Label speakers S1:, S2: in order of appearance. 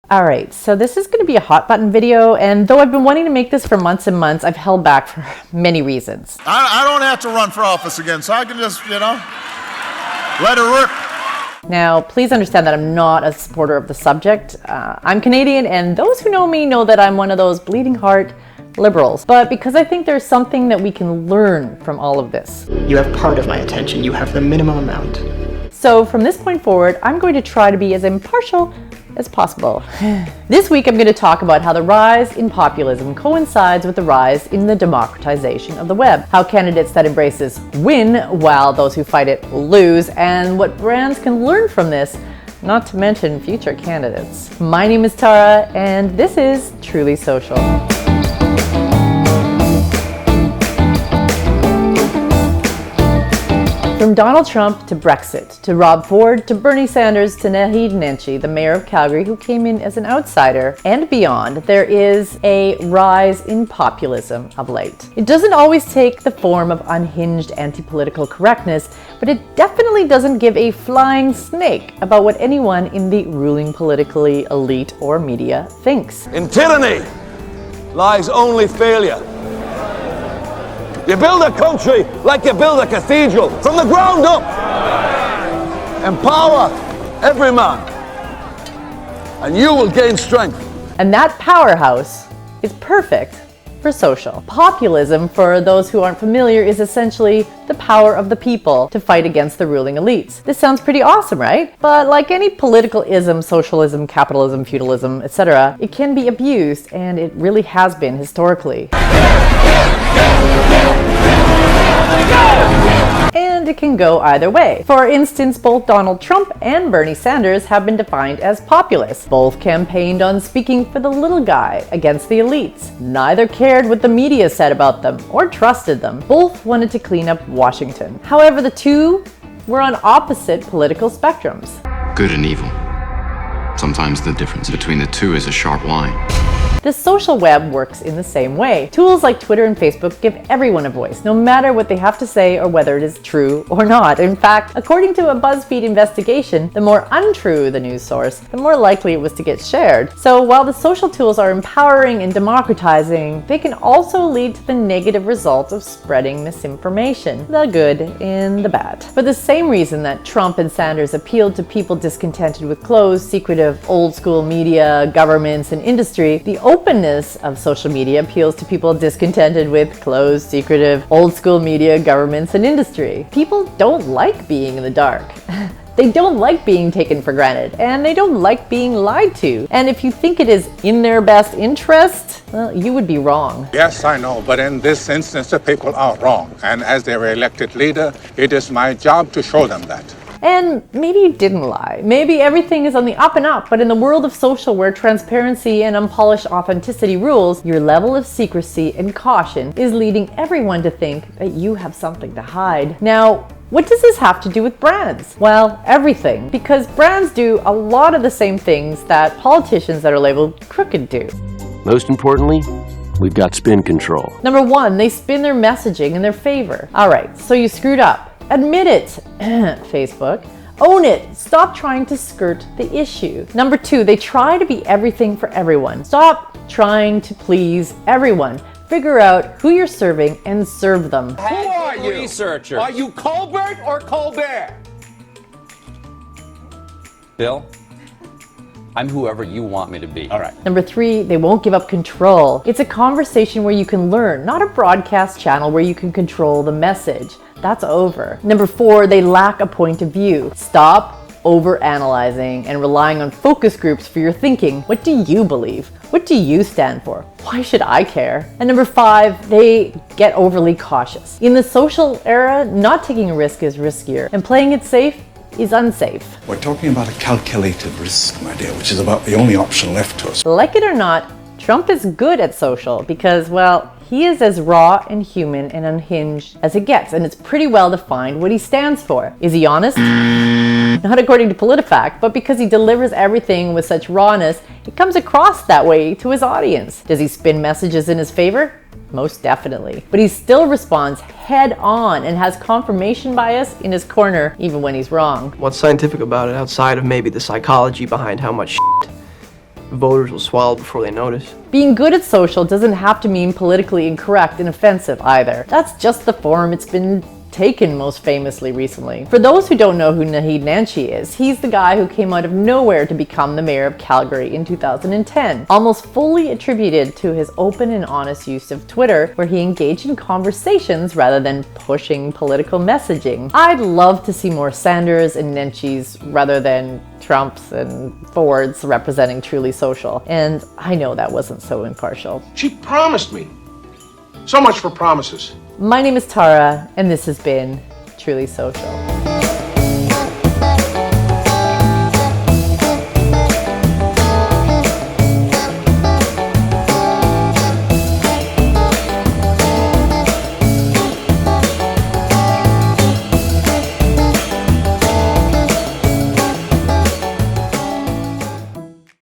S1: Alright, so this is going to be a hot button video, and though I've been wanting to make this for months and months, I've held back for many reasons.
S2: I don't have to run for office again, so I can just, let it rip.
S1: Now, please understand that I'm not a supporter of the subject. I'm Canadian, and those who know me know that I'm one of those bleeding heart liberals. But because I think there's something that we can learn from all of this.
S3: You have part of my attention. You have the minimum amount.
S1: So from this point forward, I'm going to try to be as impartial as possible. This week I'm going to talk about how the rise in populism coincides with the rise in the democratization of the web, how candidates that embrace this win while those who fight it lose, and what brands can learn from this, not to mention future candidates. My name is Tara, and this is Truly Social. From Donald Trump to Brexit, to Rob Ford, to Bernie Sanders, to Naheed Nenshi, the mayor of Calgary, who came in as an outsider, and beyond, there is a rise in populism of late. It doesn't always take the form of unhinged anti-political correctness, but it definitely doesn't give a flying snake about what anyone in the ruling politically elite or media thinks.
S4: In tyranny lies only failure. You build a country like you build a cathedral, from the ground up. Empower every man, and you will gain strength.
S1: And that powerhouse is perfect for social. Populism, for those who aren't familiar, is essentially the power of the people to fight against the ruling elites. This sounds pretty awesome, right? But like any political ism, socialism, capitalism, feudalism, etc., it can be abused, and it really has been historically. And it can go either way. For instance, both Donald Trump and Bernie Sanders have been defined as populists. Both campaigned on speaking for the little guy against the elites. Neither cared what the media said about them or trusted them. Both wanted to clean up Washington. However, the two were on opposite political spectrums.
S5: Good and evil. Sometimes the difference between the two is a sharp line.
S1: The social web works in the same way. Tools like Twitter and Facebook give everyone a voice, no matter what they have to say or whether it is true or not. In fact, according to a BuzzFeed investigation, the more untrue the news source, the more likely it was to get shared. So while the social tools are empowering and democratizing, they can also lead to the negative result of spreading misinformation, the good and the bad. For the same reason that Trump and Sanders appealed to people discontented with closed, secretive, old-school media, governments, and industry, the openness of social media appeals to people discontented with closed, secretive, old-school media, governments, and industry. People don't like being in the dark. They don't like being taken for granted, and they don't like being lied to. And if you think it is in their best interest, well, you would be wrong.
S6: Yes, I know, but in this instance, the people are wrong. And as their elected leader, it is my job to show them that.
S1: And maybe you didn't lie. Maybe everything is on the up and up, but in the world of social where transparency and unpolished authenticity rules, your level of secrecy and caution is leading everyone to think that you have something to hide. Now, what does this have to do with brands? Well, everything, because brands do a lot of the same things that politicians that are labeled crooked do.
S7: Most importantly, we've got spin control.
S1: Number one, they spin their messaging in their favor. All right, so you screwed up. Admit it, Facebook. Own it. Stop trying to skirt the issue. Number two, they try to be everything for everyone. Stop trying to please everyone. Figure out who you're serving and serve them.
S4: Who are you?
S8: Researcher.
S4: Are you Colbert or Colbert?
S8: Bill, I'm whoever you want me to be.
S4: All right.
S1: Number three, they won't give up control. It's a conversation where you can learn, not a broadcast channel where you can control the message. That's over. Number four, they lack a point of view. Stop over-analyzing and relying on focus groups for your thinking. What do you believe? What do you stand for? Why should I care? And number five, they get overly cautious. In the social era, not taking a risk is riskier, and playing it safe is unsafe.
S9: We're talking about a calculated risk, my dear, which is about the only option left to us.
S1: Like it or not, Trump is good at social because, well, he is as raw and human and unhinged as it gets, and it's pretty well defined what he stands for. Is he honest? Not according to PolitiFact, but because he delivers everything with such rawness, it comes across that way to his audience. Does he spin messages in his favor? Most definitely. But he still responds head on and has confirmation bias in his corner even when he's wrong.
S3: What's scientific about it outside of maybe the psychology behind how much shit voters will swallow before they notice.
S1: Being good at social doesn't have to mean politically incorrect and offensive either. That's just the form it's been taken most famously recently. For those who don't know who Naheed Nenshi is, he's the guy who came out of nowhere to become the mayor of Calgary in 2010, almost fully attributed to his open and honest use of Twitter, where he engaged in conversations rather than pushing political messaging. I'd love to see more Sanders and Nenshis rather than Trumps and Fords representing Truly Social, and I know that wasn't so impartial.
S10: She promised me. So much for promises.
S1: My name is Tara, and this has been Truly Social.